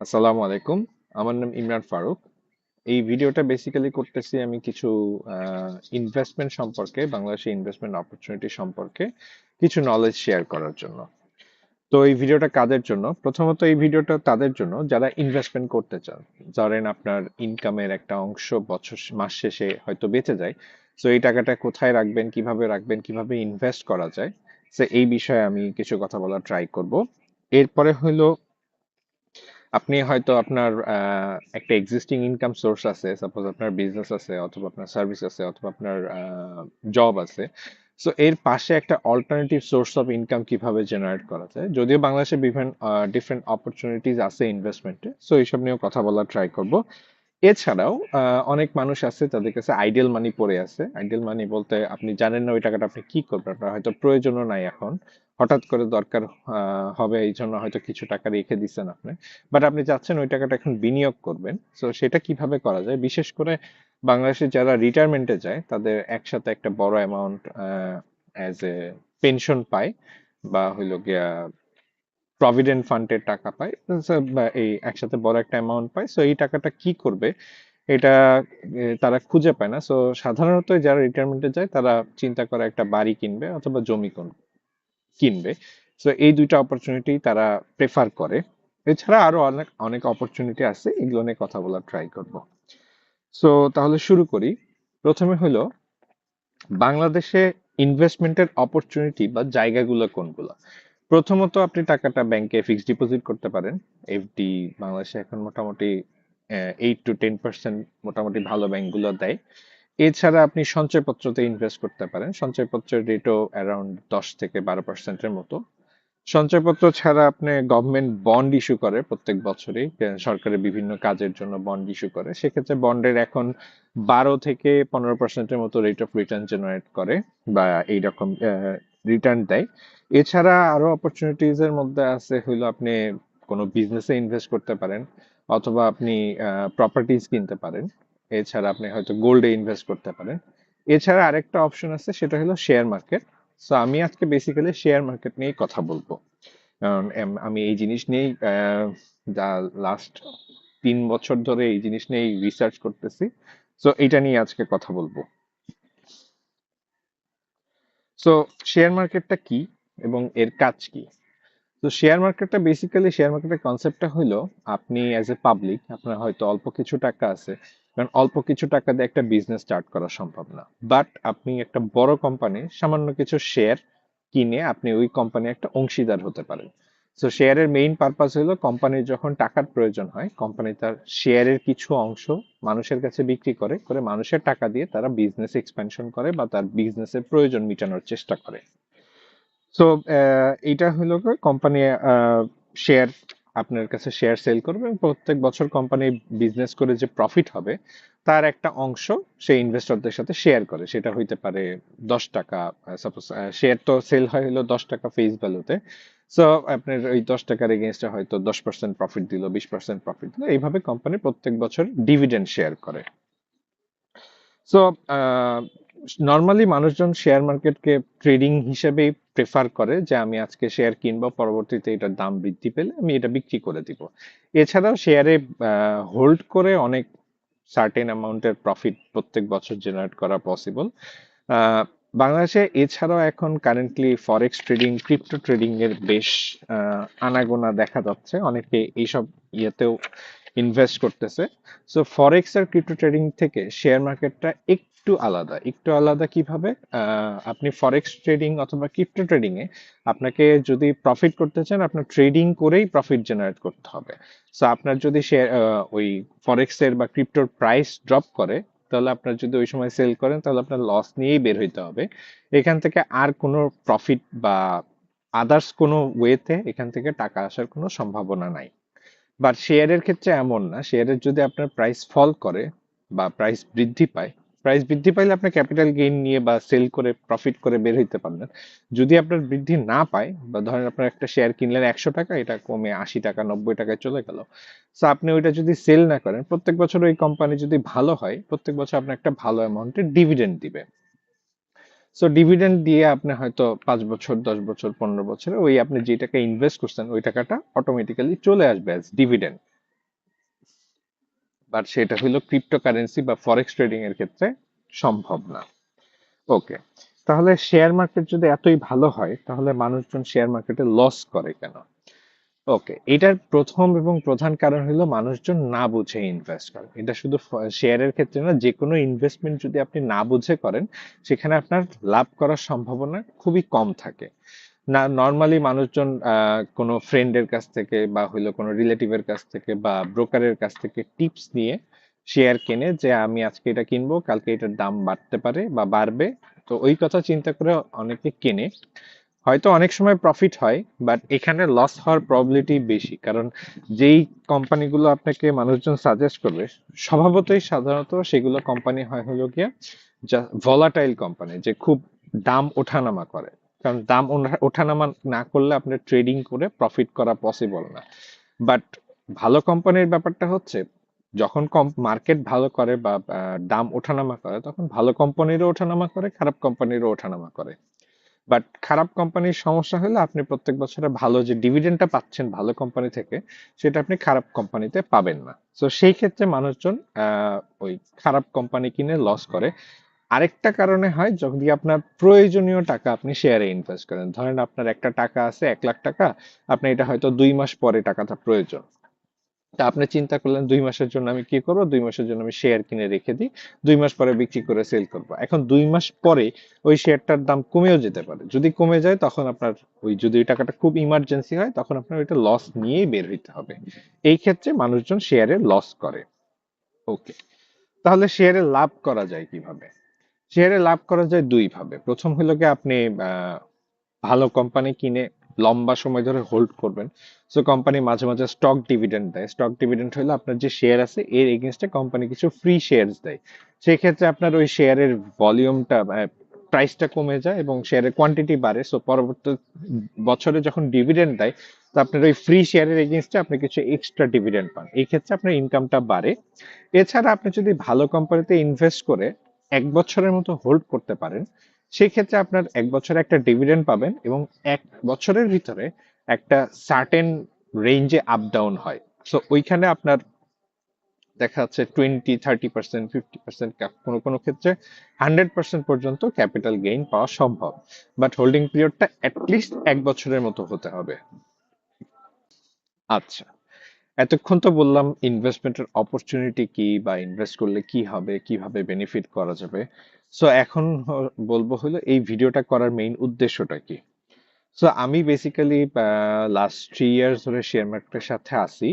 আসসালামু আলাইকুম। আমার নাম ইমরান ফারুক। এই ভিডিওটা বেসিক্যালি করতেছি আমি কিছু ইনভেস্টমেন্ট সম্পর্কে, বাংলাদেশে ইনভেস্টমেন্ট অপরচুনিটি সম্পর্কে কিছু নলেজ শেয়ার করার জন্য। তো এই ভিডিওটা কাদের জন্য? প্রথমত এই ভিডিওটা তাদের জন্য যারা ইনভেস্টমেন্ট করতে চান। ধরেন আপনার ইনকামের একটা অংশ বছর মাস শেষে হয়তো বেঁচে যায়। তো এই টাকাটা কোথায় রাখবেন, কিভাবে ইনভেস্ট করা যায়। তো এই বিষয়ে আমি কিছু কথা বলার ট্রাই করব। এরপরে হলো আপনি হয়তো আপনার একটা এক্সিস্টিং ইনকাম সোর্স আছে, সাপোজ আপনার বিজনেস আছে অথবা আপনার সার্ভিস আছে অথবা আপনার জব আছে। সো এর পাশে একটা অল্টারনেটিভ সোর্স অফ ইনকাম কিভাবে জেনারেট করা যায়, যদিও বাংলাদেশে বিভিন্ন ডিফারেন্ট অপরচুনিটিজ আছে ইনভেস্টমেন্টে, সো এইসব নিয়েও কথা বলার ট্রাই করব। এছাড়াও অনেক মানুষ আছে যাদের কাছে আইডিয়াল মানি পড়ে আছে। আইডিয়াল মানি বলতে আপনি জানেন না ওই টাকাটা আপনি কি করবেন, আপনার হয়তো প্রয়োজনও নাই এখন, হঠাৎ করে দরকার হবে, এই জন্য হয়তো কিছু টাকা রেখে দিচ্ছেন আপনি, বাট আপনি চাচ্ছেন ওই টাকাটা এখন বিনিয়োগ করবেন। তো সেটা কিভাবে করা যায়, বিশেষ করে বাংলাদেশে যারা রিটায়ারমেন্টে যায় তাদের একসাথে একটা বড় অ্যামাউন্ট অ্যাজ এ পেনশন পায়, বা হইলো গিয়া প্রভিডেন্ট ফান্ডের টাকা পায়। So, বা এই একসাথে বড় একটা অ্যামাউন্ট পায়, সো এই টাকাটা কি করবে এটা তারা খুঁজে পায় না। সো সাধারণত যারা রিটায়ারমেন্টে যায় তারা চিন্তা করে একটা বাড়ি কিনবে অথবা জমি কিনবে। সো এই দুইটা অপরচুনিটি তারা প্রেফার করে। এছাড়া আরো অনেক অনেক অপরচুনিটি আছে, এগুলো নিয়ে কথা বলার ট্রাই করব। সো তাহলে শুরু করি। প্রথমে হলো বাংলাদেশে ইনভেস্টমেন্টের অপরচুনিটি বা জায়গাগুলো কোনগুলো। প্রথমত আপনি টাকাটা ব্যাংকে ফিক্সড ডিপোজিট করতে পারেন। এফডি বাংলাদেশে এখন মোটামুটি 8 to 10% মোটামুটি ভালো ব্যাংকগুলো দেয়। এছাড়া আপনি সঞ্চয়পত্রতে ইনভেস্ট করতে পারেন। সঞ্চয়পত্রের রেটও অ্যারাউন্ড 10 থেকে 12%-এর মতো। সঞ্চয়পত্র ছাড়া আপনি গভর্নমেন্ট বন্ড ইস্যু করে প্রত্যেক বছরই, সরকারের বিভিন্ন কাজের জন্য বন্ড ইস্যু করে, সেক্ষেত্রে বন্ডের এখন 12 থেকে 15%-এর মতো রেট অফ রিটার্ন জেনারেট করে, বা এইরকম রিটার্ন দেয়। এছাড়া আরো অপরচুনিটিজ এর মধ্যে আছে হইলো আপনি কোনো বিজনেসে ইনভেস্ট করতে পারেন, অথবা আপনি প্রপার্টিজ কিনতে পারেন। এছাড়া আপনি হয়তো গোল্ডে ইনভেস্ট করতে পারেন। এছাড়া আরেকটা অপশন আছে, সেটা হলো শেয়ার মার্কেট। সো আমি আজকে বেসিক্যালি শেয়ার মার্কেট নিয়েই কথা বলবো, কারণ আমি এই জিনিস নিয়েই যা লাস্ট 3 বছর ধরে এই জিনিস নিয়েই রিসার্চ করতেছি। সো এটা নিয়ে আজকে কথা বলবো। সো শেয়ার মার্কেটটা কি এবং এর কাজ কি? তো শেয়ার মার্কেটের কনসেপ্টটা হলো, আপনি অ্যাজ এ পাবলিক আপনার হয়তো অল্প কিছু টাকা আছে, কারণ অল্প কিছু টাকা দিয়ে একটা বিজনেস স্টার্ট করা সম্ভব না, বাট আপনি একটা বড় কোম্পানি সামান্য কিছু শেয়ার কিনে আপনি ওই কোম্পানির একটা অংশীদার হতে পারেন। তো শেয়ারের মেইন পারপাস হলো, কোম্পানির যখন টাকার প্রয়োজন হয় কোম্পানি তার শেয়ারের কিছু অংশ মানুষের কাছে বিক্রি করে করে মানুষের টাকা দিয়ে তারা বিজনেস এক্সপ্যানশন করে বা তার বিজনেসের প্রয়োজন মেটানোর চেষ্টা করে। সো এইটা হলো কোম্পানি শেয়ার আপনার কাছে শেয়ার সেল করবে, এবং প্রত্যেক বছর কোম্পানি বিজনেস করে যে প্রফিট হবে তার একটা অংশ সেই ইনভেস্টরদের সাথে শেয়ার করে। সেটা হইতে পারে 10 টাকা। সাপোজ শেয়ার তো সেল হয় হলো 10 টাকা ফেস ভ্যালুতে। সো আপনার ওই 10 টাকার এগেনস্টে হয়তো 10% প্রফিট দিল, 20% প্রফিট দিল, এইভাবে কোম্পানি প্রত্যেক বছর ডিভিডেন্ড শেয়ার করে। সো নর্মালি মানুষজন শেয়ার মার্কেটকে ট্রেডিং হিসেবেই প্রেফার করে, যে আমি আজকে শেয়ার কিনবো, পরবর্তীতে এটার দাম বৃদ্ধি পেলে আমি এটা বিক্রি করে দিব। এছাড়াও শেয়ারে হোল্ড করে অনেক সার্টেন অ্যামাউন্টের প্রফিট প্রত্যেক বছর জেনারেট করা পসিবল। বাংলাদেশে এছাড়াও এখন currently forex trading, crypto trading এর বেশ আনাগোনা দেখা যাচ্ছে, অনেকে এইসব ইয়েতেও ইনভেস্ট করতেছে। সো ফরেক্স আর ক্রিপ্টো ট্রেডিং থেকে শেয়ার মার্কেটটা একটু আলাদা কিভাবে? আপনি ফরেক্স ট্রেডিং অথবা ক্রিপ্টো ট্রেডিং এ আপনাকে যদি প্রফিট করতে চান, আপনার ট্রেডিং করেই প্রফিট জেনারেট করতে হবে। সো আপনার যদি শেয়ার ওই ফরেক্স এর বা ক্রিপ্টোর প্রাইস ড্রপ করে, তাহলে আপনার যদি ওই সময় সেল করেন তাহলে আপনার লস নিয়েই বের হইতে হবে। এখান থেকে আর কোনো প্রফিট বা আদার্স কোনো ওয়েতে এখান থেকে টাকা আসার কোনো সম্ভাবনা নাই। বাট শেয়ারের ক্ষেত্রে এমন না। শেয়ারের যদি আপনার প্রাইস ফল করে বা প্রাইস বৃদ্ধি পাইলে আপনি ক্যাপিটাল গেইন নিয়ে বা সেল করে প্রফিট করে বের হইতে পারবেন। যদি আপনার বৃদ্ধি না পায়, বা ধরেন আপনার একটা শেয়ার কিনলেন 100 টাকা, এটা কমে 80 টাকা 90 টাকায় চলে গেল, সো আপনি ওইটা যদি সেল না করেন, প্রত্যেক বছর ওই কোম্পানি যদি ভালো হয় প্রত্যেক বছর আপনার একটা ভালো অ্যামাউন্টের ডিভিডেন্ড দিবে। সো ডিভিডেন্ড দিয়ে আপনি হয়তো 5 বছর, 10 বছর, 15 বছরে ওই আপনি যে টাকা ইনভেস্ট করছেন ওই টাকাটা অটোমেটিক্যালি চলে আসবে অ্যাজ ডিভিডেন্ড। বাট সেটা হলো ক্রিপ্টোকারেন্সি বা ফরেক্স ট্রেডিং এর ক্ষেত্রে সম্ভব না। ওকে, তাহলে শেয়ার মার্কেট যদি এতই ভালো হয় তাহলে মানুষজন শেয়ার মার্কেটে লস করে কেন? ওকে, এটার প্রথম এবং প্রধান কারণ হলো মানুষজন না বুঝে ইনভেস্ট করে। এটা শুধু শেয়ারের ক্ষেত্রে না, যে কোনো ইনভেস্টমেন্ট যদি আপনি না বুঝে করেন সেখানে আপনার লাভ করার সম্ভাবনা খুবই কম থাকে। না, নর্মালি মানুষজন কোনো ফ্রেন্ডের কাছ থেকে বা হইলো কোনো রিলেটিভের কাছ থেকে বা ব্রোকারের কাছ থেকে টিপস নিয়ে শেয়ার কেনে যে আমি আজকে এটা কিনবো, কালকে এটার দাম বাড়তে পারে বা বাড়বে। তো ওই কথা চিন্তা করে অনেকে কেনে, হয়তো অনেক সময় প্রফিট হয়, বাট এখানে লস হওয়ার প্রবাবিলিটি বেশি। কারণ যেই কোম্পানিগুলো আপনাকে মানুষজন সাজেস্ট করবে স্বভাবতই সাধারণত সেগুলো কোম্পানি হয় হলো গিয়া যা ভলাটাইল কোম্পানি, যে খুব দাম ওঠানামা করে। কারণ দাম ওঠানামা না করলে আপনার ট্রেডিং করে প্রফিট করা পসিবল না। বাট ভালো কোম্পানির ব্যাপারটা হচ্ছে যখন মার্কেট ভালো করে বা দাম ওঠানামা করে তখন ভালো কোম্পানিরও ওঠানামা করে, খারাপ কোম্পানিরও ওঠানামা করে। বাট খারাপ কোম্পানির সমস্যা হলে আপনি প্রত্যেক বছরে ভালো যে ডিভিডেন্ডটা পাচ্ছেন ভালো কোম্পানি থেকে সেটা আপনি খারাপ কোম্পানিতে পাবেন না। তো সেই ক্ষেত্রে মানুষজন ওই খারাপ কোম্পানি কিনে লস করে। আরেকটা কারণে হয় যদি আপনার প্রয়োজনীয় টাকা আপনি শেয়ারে ইনভেস্ট করেন। ধরেন আপনার একটা টাকা আছে 1 লাখ টাকা, আপনি এটা হয়তো 2 মাস পরে টাকাটা প্রয়োজন। তা আপনি চিন্তা করলেন 2 মাসের জন্য আমি কি করবো, 2 মাসের জন্য আমি শেয়ার কিনে রেখে দিই, 2 মাস পরে বিক্রি করে সেল করবো। এখন 2 মাস পরে ওই শেয়ারটার দাম কমেও যেতে পারে, যদি কমে যায় তখন আপনার ওই যদি ওই টাকাটা খুব ইমার্জেন্সি হয় তখন আপনার ওইটা লস নিয়েই বের হইতে হবে। এই ক্ষেত্রে মানুষজন শেয়ারে লস করে। ওকে, তাহলে শেয়ারে লাভ করা যায় কিভাবে? শেয়ারে লাভ করা যায় দুই ভাবে। প্রথম হলো কি আপনি আহ, ভালো কোম্পানি কিনে লম্বা সময় ধরে হোল্ড করবেন। সো কোম্পানি মাঝে মাঝে স্টক ডিভিডেন্ড দেয়। স্টক ডিভিডেন্ড হলো আপনার যে শেয়ার আছে এর এগেনস্টে কোম্পানি কিছু ফ্রি শেয়ারস দেয়। সেই ক্ষেত্রে আপনার ওই শেয়ারের ভলিউমটা প্রাইসটা কমে যায় এবং শেয়ারের কোয়ান্টিটি বাড়ে। সো পরবর্তী বছরে যখন ডিভিডেন্ড দেয় তো আপনার ওই ফ্রি শেয়ারের এগেনস্টে আপনি কিছু এক্সট্রা ডিভিডেন্ড পান, এই ক্ষেত্রে আপনার ইনকামটা বাড়ে। এছাড়া আপনি যদি ভালো কোম্পানিতে ইনভেস্ট করে 1 বছরের মতো হোল্ড করতে পারেন, সেই ক্ষেত্রে আপনার 1 বছরে একটা ডিভিডেন্ড পাবেন এবং 1 বছরের ভিতরে একটা সার্টেন রেঞ্জে আপ ডাউন হয়। সো ওইখানে আপনার দেখা যাচ্ছে 20, 30%, 50%, কোনো কোনো ক্ষেত্রে 100% পর্যন্ত ক্যাপিটাল গেইন পাওয়া সম্ভব। বাট হোল্ডিং পিরিয়ডটা অ্যাটলিস্ট 1 বছরের মতো হতে হবে। আচ্ছা, এতক্ষণ তো বললাম ইনভেস্টমেন্টের অপরচুনিটি কি বা ইনভেস্ট করলে কি হবে, কিভাবে বেনিফিট করা যাবে। সো এখন বলবো হলো এই ভিডিওটা করার মেইন উদ্দেশ্যটা কি। সো আমি বেসিক্যালি লাস্ট 3 ইয়ার্স ধরে শেয়ার মার্কেটের সাথে আছি।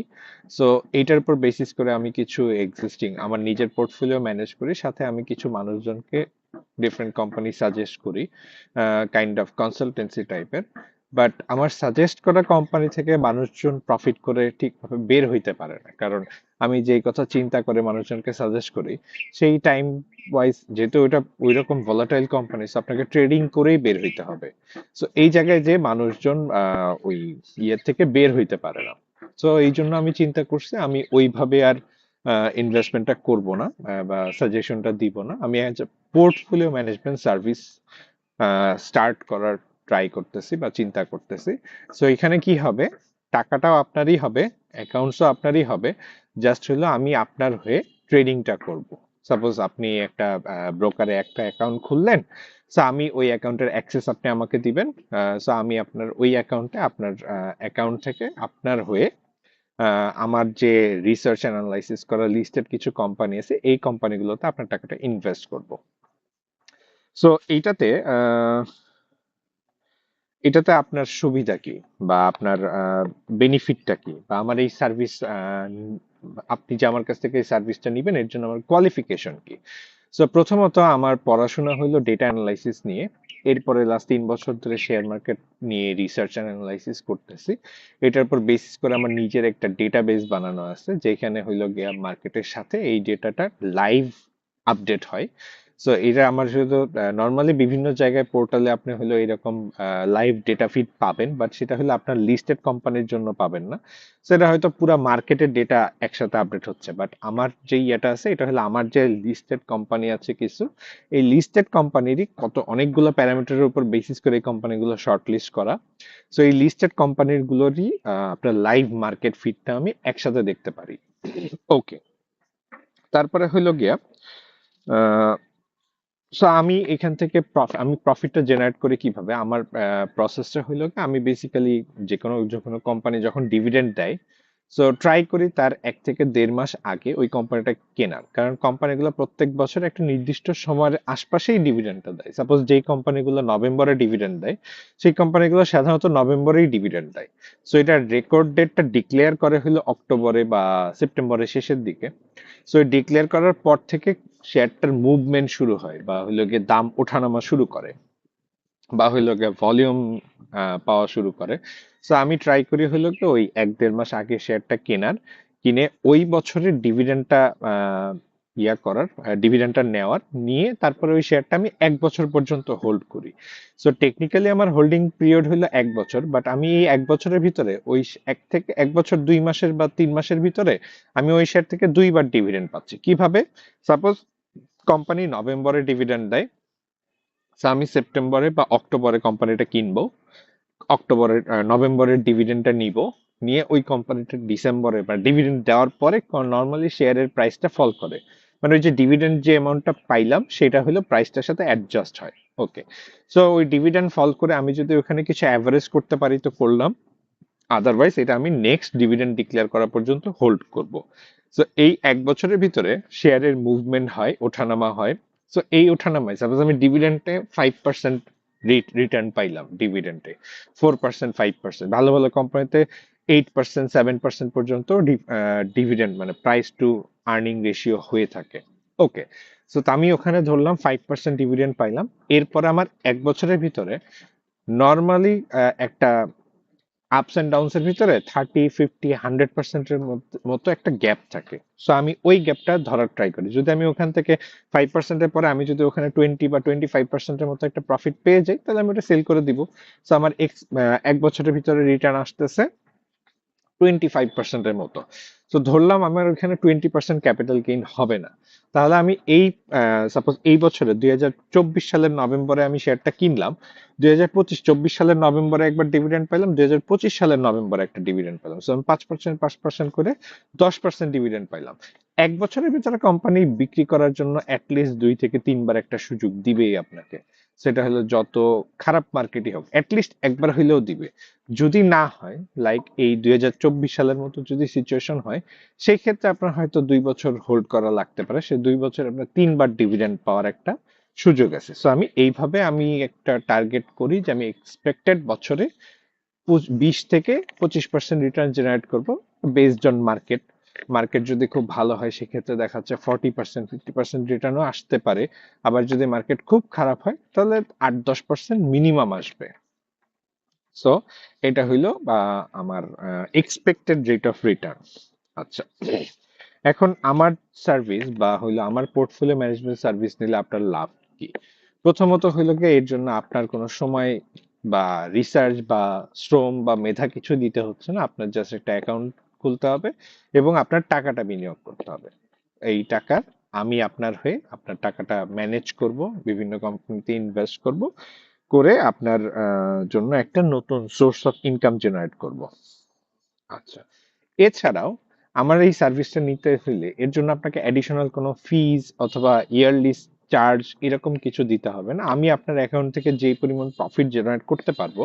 সো এইটার উপর বেসিস করে আমি কিছু এক্সিস্টিং আমার নিজের পোর্টফোলিও ম্যানেজ করি, সাথে আমি কিছু মানুষজনকে ডিফারেন্ট কোম্পানি সাজেস্ট করি, কাইন্ড অফ কনসালটেন্সি টাইপের। বাট আমার সাজেস্ট করা কোম্পানি থেকে মানুষজন প্রফিট করে ঠিকভাবে বের হইতে পারে না, কারণ আমি যেই কথা চিন্তা করে মানুষজনকে সাজেস্ট করি সেই টাইম ওয়াইজ যেহেতু ওইটা ওইরকম ভলাটাইল কোম্পানি, আপনাকে ট্রেডিং করেই বের হইতে হবে। সো এই জায়গায় যে মানুষজন ওই ইয়ের থেকে বের হইতে পারে না। সো এই জন্য আমি চিন্তা করছি আমি ওইভাবে আর ইনভেস্টমেন্টটা করব না, বা সাজেশনটা দিব না। আমি পোর্টফোলিও ম্যানেজমেন্ট সার্ভিস স্টার্ট করার ট্রাই করতেছি বা চিন্তা করতেছি। সো এখানে কি হবে, টাকাটাও আপনারই হবে, অ্যাকাউন্টসও আপনারই হবে, জাস্ট হলো আমি আপনার হয়ে ট্রেডিংটা করব। সাপোজ আপনি একটা ব্রোকারে একটা অ্যাকাউন্ট খুললেন, সো আমি ওই অ্যাকাউন্টের অ্যাক্সেস আপনি আমাকে দিবেন। সো আমি আপনার ওই অ্যাকাউন্টে আপনার অ্যাকাউন্ট থেকে আপনার হয়ে আমার যে রিসার্চ অ্যানালাইসিস করা লিস্টেড কিছু কোম্পানি আছে এই কোম্পানিগুলোতে আপনার টাকাটা ইনভেস্ট করব। সো এইটাতে এটাতে আপনার সুবিধা কি বা আপনার বেনিফিটটা কি, বা আমার এই সার্ভিস আপনি যে আমার কাছ থেকে এই সার্ভিসটা নেবেন এর জন্য আমার কোয়ালিফিকেশন কি। সো প্রথমত আমার পড়াশোনা হলো ডেটা অ্যানালাইসিস নিয়ে। এরপরে লাস্ট 3 বছর ধরে শেয়ার মার্কেট নিয়ে রিসার্চ অ্যানালাইসিস করতেছি। এটার উপর বেসিস করে আমার নিজের একটা ডেটাবেস বানানো আছে যেখানে হইলো গিয়া মার্কেটের সাথে এই ডেটাটা লাইভ আপডেট হয়। সো এটা আমার শুধু নর্মালি বিভিন্ন জায়গায় পোর্টালে আপনি হলো এরকম লাইভ ডেটা ফিড পাবেন, বাট সেটা হলো আপনার লিস্টেড কোম্পানির জন্য পাবেন না। সেটা হয়তো পুরো মার্কেটের ডেটা একসাথে আপডেট হচ্ছে, বাট আমার যে ইয়েটা আছে এটা হলো আমার যে লিস্টেড কোম্পানি আছে কিছু, এই লিস্টেড কোম্পানিরই কত অনেকগুলো প্যারামিটারের উপর বেসিস করে এই কোম্পানিগুলো শর্ট লিস্ট করা। সো এই লিস্টেড কোম্পানির গুলোরই আপনার লাইভ মার্কেট ফিডটা আমি একসাথে দেখতে পারি। ওকে, তারপরে হইলো গিয়া সো আমি এখান থেকে আমি প্রফিটটা জেনারেট করি কিভাবে? আমার প্রসেসটা হইলো কি, আমি বেসিক্যালি যখন কোম্পানি যখন ডিভিডেন্ড দেয়, সো ট্রাই করি তার 1 থেকে 1.5 মাস আগে ওই কোম্পানিটা কেনার। কারণ কোম্পানিগুলো প্রত্যেক বছর একটা নির্দিষ্ট সময়ের আশপাশেই ডিভিডেন্ডটা দেয়। সাপোজ যেই কোম্পানিগুলো নভেম্বরে ডিভিডেন্ড দেয়, সেই কোম্পানিগুলো সাধারণত নভেম্বরেই ডিভিডেন্ড দেয়। সো এটার রেকর্ড ডেটটা ডিক্লেয়ার করে হলো অক্টোবরে বা সেপ্টেম্বরের শেষের দিকে। সো ডিক্লেয়ার করার পর থেকে শেয়ারটার মুভমেন্ট শুরু হয়, বা হইলো গিয়ে দাম ওঠানামা শুরু করে, বা হইলো গিয়ে ভলিউম পাওয়া শুরু করে। সো আমি ট্রাই করি হইলো কি ওই 1-1.5 মাস আগে শেয়ারটা কেনার, কিনে ওই বছরের ডিভিডেন্ডটা ডিভিডেন্ডটা নেওয়ার, নিয়ে তারপরে ওই শেয়ারটা আমি 1 বছর পর্যন্ত হোল্ড করি। সো টেকনিক্যালি আমার হোল্ডিং পিরিয়ড হলো 1 বছর, বাট আমি এই 1 বছরের ভিতরে ওই 1 বছর 2 মাসের বা 3 মাসের ভিতরে আমি ওই শেয়ার থেকে 2বার ডিভিডেন্ড পাচ্ছি। কিভাবে? সাপোজ কোম্পানি নভেম্বরে ডিভিডেন্ড দেয়, সো আমি সেপ্টেম্বরে বা অক্টোবরে কোম্পানিটা কিনবো, নভেম্বরের ডিভিডেন্ডটা নিব, নিয়ে ওই কোম্পানিটা ডিসেম্বরে বা ডিভিডেন্ড দেওয়ার পরে নর্মালি শেয়ারের প্রাইসটা ফল করে। মানে ওই যে ডিভিডেন্ড যে অ্যামাউন্টটা পাইলাম সেটা হলো প্রাইসটার সাথে অ্যাডজাস্ট হয়। ওকে, সো ওই ডিভিডেন্ড ফল করে আমি যদি ওখানে কিছু অ্যাভারেজ করতে পারি তো করলাম, আদারওয়াইজ এটা আমি নেক্সট ডিভিডেন্ড ডিক্লেয়ার করা পর্যন্ত হোল্ড করব। সো এই 1 বছরের ভিতরে শেয়ারের মুভমেন্ট হয়, ওঠানামা হয়। সো এই ওঠানামায় সাপোজ আমি ডিভিডেন্টে 5% রিটার্ন পাইলাম, ডিভিডেন্টে 4%, 5%, ভালো ভালো কোম্পানিতে 8%, 7% পর্যন্ত ডিভিডেন্ড মানে প্রাইস টু আর্নিং রেশিও হয়ে থাকে। ওকে, সো আমি ওখানে ধরলাম 5% ডিভিডেন্ড পাইলাম। এরপর আমার 1 বছরের ভিতরে নর্মালি একটা আপস এন্ড ডাউনস এর ভিতরে 30, 50, 100%-এর মতো একটা গ্যাপ থাকে। সো আমি ওই গ্যাপটা ধরার ট্রাই করি। যদি আমি ওখান থেকে 5%-এর পরে আমি যদি ওখানে 20 বা 25%-এর মতো একটা প্রফিট পেয়ে যাই, তাহলে আমি ওটা সেল করে দিব। সো আমার 1 বছরের ভিতরে রিটার্ন আসতেছে 25%-এর মতো। তো ধরলাম আমার ওখানে 20% ক্যাপিটাল গেইন হবে না, তাহলে আমি এই সাপোজ এই বছরে 2024 সালের নভেম্বরে আমি শেয়ারটা কিনলাম, 2025-24 সালের নভেম্বরে একবার ডিভিডেন্ড পেলাম, 2025 সালের নভেম্বরে একটা ডিভিডেন্ড পেলাম। সো আমি 5% করে 10% ডিভিডেন্ড পাইলাম। 1 বছরের ভিতরে কোম্পানি বিক্রি করার জন্য অ্যাটলিস্ট 2 থেকে 3 বার একটা সুযোগ দিবেই আপনাকে। সেটা হলো যত খারাপ মার্কেটই হোক, অ্যাটলিস্ট একবার হইলেও দিবে। যদি না হয়, লাইক এই 2024 সালের মতো যদি সিচুয়েশন হয়, সেই ক্ষেত্রে আপনার হয়তো 2 বছর হোল্ড করা লাগতে পারে। সে 2 বছর আপনার 3বার ডিভিডেন্ড পাওয়ার একটা সুযোগ আছে। সো আমি এইভাবে আমি একটা টার্গেট করি যে আমি এক্সপেক্টেড বছরে 20 থেকে 25% রিটার্ন জেনারেট করব, বেসড অন মার্কেট। মার্কেট যদি খুব ভালো হয় সেক্ষেত্রে দেখা যাচ্ছে 40%, 50% রিটার্নও আসতে পারে। আবার যদি মার্কেট খুব খারাপ হয় তাহলে 8-10% মিনিমাম আসবে। সো এটা হইলো বা আমার এক্সপেক্টেড রেট অফ রিটার্ন। আচ্ছা, এখন আমার সার্ভিস বা হইলো আমার পোর্টফোলিও ম্যানেজমেন্ট সার্ভিস নিলে আপনার লাভ কি? প্রথমত হইলো গিয়ে এর জন্য আপনার কোনো সময় বা রিসার্চ বা শ্রম বা মেধা কিছু দিতে হচ্ছে না। আপনার জাস্ট একটা অ্যাকাউন্ট খুলতে হবে এবং আপনার টাকাটা বিনিয়োগ করতে হবে। এই টাকা আমি আপনার হয়ে আপনার টাকাটা ম্যানেজ করব, বিভিন্ন কোম্পানিতে ইনভেস্ট করব, করে আপনার জন্য একটা নতুন সোর্স অফ ইনকাম জেনারেট করব। আচ্ছা, এছাড়াও আমার এই সার্ভিসটা নিতে হইলে এর জন্য আপনাকে অ্যাডিশনাল কোনো ফিজ অথবা ইয়ারলি চার্জ এরকম কিছু দিতে হবে না। আমি আপনার অ্যাকাউন্ট থেকে যেই পরিমাণ প্রফিট জেনারেট করতে পারবো,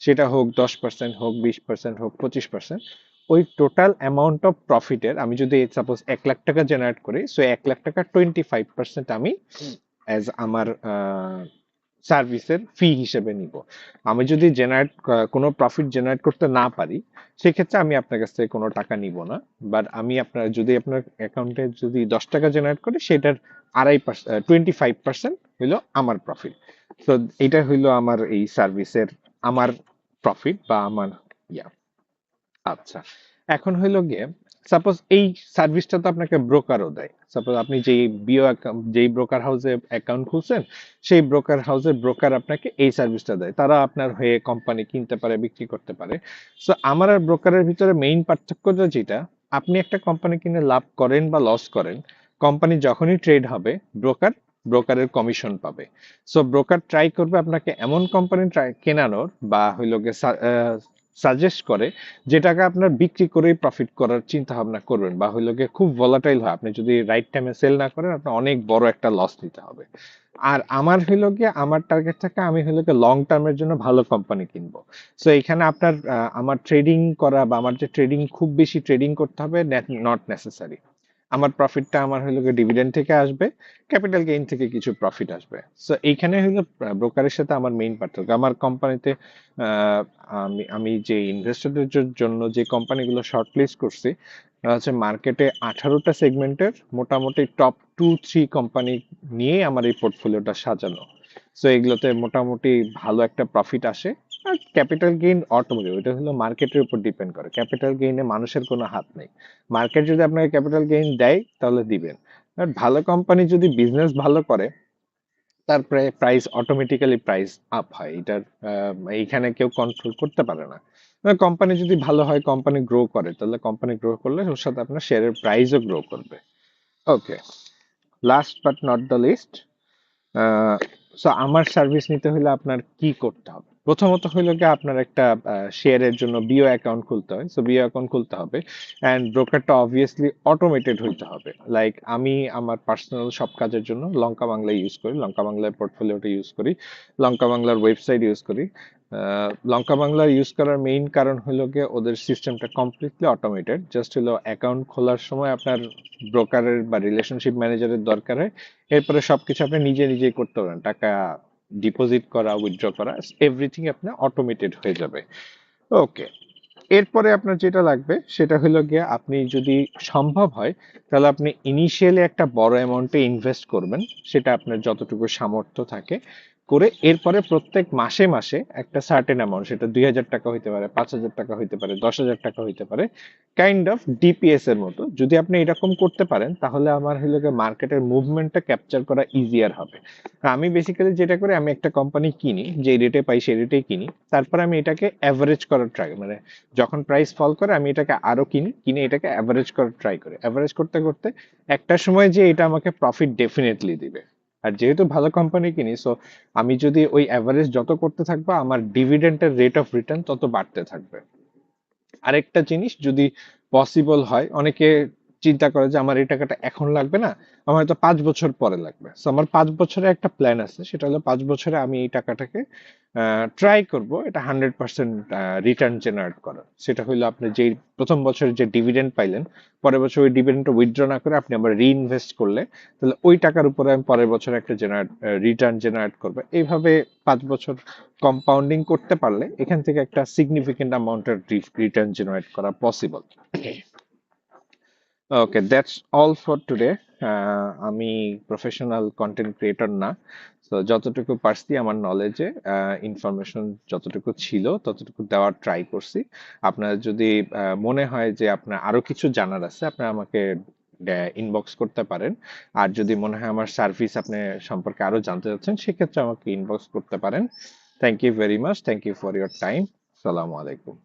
সেটা হোক 10%, হোক 20%, হোক 25%, ওই টোটাল অ্যামাউন্ট অফ প্রফিটের আমি যদি সাপোজ 1 লাখ টাকা জেনারেট করি, সো 1 লাখ টাকা 25% আমি অ্যাজ আমার সার্ভিসের ফি হিসেবে নিব। আমি যদি কোনো প্রফিট জেনারেট করতে না পারি, সেক্ষেত্রে আমি আপনার কাছ থেকে কোনো টাকা নিব না। বাট আমি যদি আপনার অ্যাকাউন্টে যদি 10 টাকা জেনারেট করি, সেটার 25% হইলো আমার প্রফিট। তো এটা হইলো আমার এই সার্ভিসের আমার প্রফিট বা আমার ইয়া। আচ্ছা, এখন হইলো গিয়ে সাপোজ এই সার্ভিসটা তো আপনাকে ব্রোকারও দেয়। সাপোজ আপনি যেই ব্রোকার হাউসে অ্যাকাউন্ট খুলছেন, সেই ব্রোকার হাউসের ব্রোকার আপনাকে এই সার্ভিসটা দেয়। তারা আপনার হয়ে কোম্পানি কিনতে পারে, বিক্রি করতে পারে। সো আমার আর ব্রোকারের ভিতরে মেইন পার্থক্যটা যেটা, আপনি একটা কোম্পানি কিনে লাভ করেন বা লস করেন, কোম্পানি যখনই ট্রেড হবে, ব্রোকারের কমিশন পাবে। সো ব্রোকার ট্রাই করবে আপনাকে এমন কোম্পানি কেনানোর বা হইলো গিয়ে সাজেস্ট করে, যেটাকে আপনার বিক্রি করেই প্রফিট করার চিন্তা ভাবনা করবেন, বা হইলো গিয়ে খুব ভলাটাইল হয়, আপনি যদি রাইট টাইমে সেল না করেন আপনার অনেক বড় একটা লস নিতে হবে। আর আমার হইলো গিয়ে আমার টার্গেট থাকে আমি হইলো গিয়ে লং টার্মের জন্য ভালো কোম্পানি কিনবো। সো এখানে আপনার আমার ট্রেডিং করা বা আমার যে ট্রেডিং খুব বেশি ট্রেডিং করতে হবে নট নেসেসারি। আমার প্রফিটটা আমার হইলো গিয়ে ডিভিডেন্ড থেকে আসবে, ক্যাপিটাল গেইন থেকে কিছু প্রফিট আসবে। সো এইখানে হইলো ব্রোকারের সাথে আমার মেইন পার্থক্য। আমার কোম্পানিতে আমি আমি যে ইনভেস্টরদের জন্য যে কোম্পানিগুলো শর্ট লিস্ট করছি হচ্ছে মার্কেটে 18টা সেগমেন্টের মোটামুটি টপ 2-3 কোম্পানি নিয়ে আমার এই পোর্টফোলিওটা সাজানো। সো এগুলোতে মোটামুটি ভালো একটা প্রফিট আসে। আর ক্যাপিটাল গেইন অটোমেটিক, ওইটা হলো মার্কেটের উপর ডিপেন্ড করে, ক্যাপিটাল গেইনে মানুষের কোনো হাত নেই। মার্কেট যদি আপনাকে ক্যাপিটাল গেইন দেয় তাহলে দিবেন। আর ভালো কোম্পানি যদি বিজনেস ভালো করে তারপরে প্রাইস অটোমেটিক্যালি প্রাইস আপ হয়, এটার এইখানে কেউ কন্ট্রোল করতে পারে না। কোম্পানি যদি ভালো হয়, কোম্পানি গ্রো করে, তাহলে কোম্পানি গ্রো করলে ওর সাথে আপনার শেয়ারের প্রাইসও গ্রো করবে। Okay, last but not the least, so আমার সার্ভিস নিতে হলে আপনার কি করতে হবে? প্রথমত হইলো গিয়ে আপনার একটা শেয়ারের জন্য বিও অ্যাকাউন্ট খুলতে হয়। সো বিও অ্যাকাউন্ট খুলতে হবে, অ্যান্ড ব্রোকারটা অবভিয়াসলি অটোমেটেড হইতে হবে। লাইক আমি আমার পার্সোনাল সব কাজের জন্য লঙ্কা বাংলা ইউজ করি, লঙ্কা বাংলার পোর্টফোলিওটা ইউজ করি, লঙ্কা বাংলার ওয়েবসাইট ইউজ করি। লঙ্কা বাংলা ইউজ করার মেইন কারণ হলো গিয়ে ওদের সিস্টেমটা কমপ্লিটলি অটোমেটেড। জাস্ট হলো অ্যাকাউন্ট খোলার সময় আপনার ব্রোকারের বা রিলেশনশিপ ম্যানেজারের দরকার হয়, এরপরে সবকিছু আপনি নিজে নিজেই করতে পারেন। টাকা ডিপোজিট করা, উইথড্র করা, এভরিথিং আপনার অটোমেটেড হয়ে যাবে। ওকে, এরপরে আপনার যেটা লাগবে সেটা হলো গিয়ে আপনি যদি সম্ভব হয় তাহলে আপনি ইনিশিয়ালি একটা বড় অ্যামাউন্টে ইনভেস্ট করবেন, সেটা আপনার যতটুকু সামর্থ্য থাকে করে, এরপরে প্রত্যেক মাসে মাসে একটা সার্টেন অ্যামাউন্ট, সেটা 2,000 টাকা হইতে পারে, 5,000 টাকা হইতে পারে, 10,000 টাকা হইতে পারে, কাইন্ড অফ ডিপিএস এর মতো। যদি আপনি এরকম করতে পারেন তাহলে আমার হলো গিয়ে মার্কেটের মুভমেন্টটা ক্যাপচার করা ইজিয়ার হবে। আমি বেসিক্যালি যেটা করি, আমি একটা কোম্পানি কিনি, যে রেটে পাই সেই রেটেই কিনি, তারপরে আমি এটাকে অ্যাভারেজ করার ট্রাই, মানে যখন প্রাইস ফল করে আমি এটাকে আরো কিনি, কিনে এটাকে অ্যাভারেজ করার ট্রাই করি। অ্যাভারেজ করতে করতে একটা সময় যে এটা আমাকে প্রফিট ডেফিনেটলি দিবে। আর যেহেতু ভালো কোম্পানি কিনি, সো আমি যদি ওই অ্যাভারেজ যত করতে থাকবো আমার ডিভিডেন্টের রেট অফ রিটার্ন তত বাড়তে থাকবে। আরেকটা জিনিস যদি পসিবল হয়, অনেকে চিন্তা করে যে আমার এই টাকাটা এখন লাগবে না, আমার হয়তো 5 বছর পরে লাগবে। তো আমার 5 বছরে একটা প্ল্যান আছে, সেটা হলো 5 বছরে আমি এই টাকাটাকে ট্রাই করব এটা 100% রিটার্ন জেনারেট করার। সেটা হলো আপনি যেই প্রথম বছরে যে ডিভিডেন্ড পাইলেন, পরের বছর ওই ডিভিডেন্ডটা উইথড্র না করে আপনি আবার রিইনভেস্ট করলে, তাহলে ওই টাকার উপরে আমি পরের বছর একটা রিটার্ন জেনারেট করবে। এইভাবে 5 বছর কম্পাউন্ডিং করতে পারলে এখান থেকে একটা সিগনিফিকেন্ট অ্যামাউন্টের রিটার্ন জেনারেট করা possible. Okay, that's all for today. আমি প্রফেশনাল কন্টেন্ট ক্রিয়েটর না, তো যতটুকু পারছি আমার নলেজে ইনফরমেশন যতটুকু ছিল ততটুকু দেওয়ার ট্রাই করছি। আপনার যদি মনে হয় যে আপনার আরো কিছু জানার আছে, আপনি আমাকে ইনবক্স করতে পারেন। আর যদি মনে হয় আমার সার্ভিস আপনি সম্পর্কে আরো জানতে চাচ্ছেন, সেক্ষেত্রে আমাকে ইনবক্স করতে পারেন। Thank you very much, thank you for your time. সালামু আলাইকুম।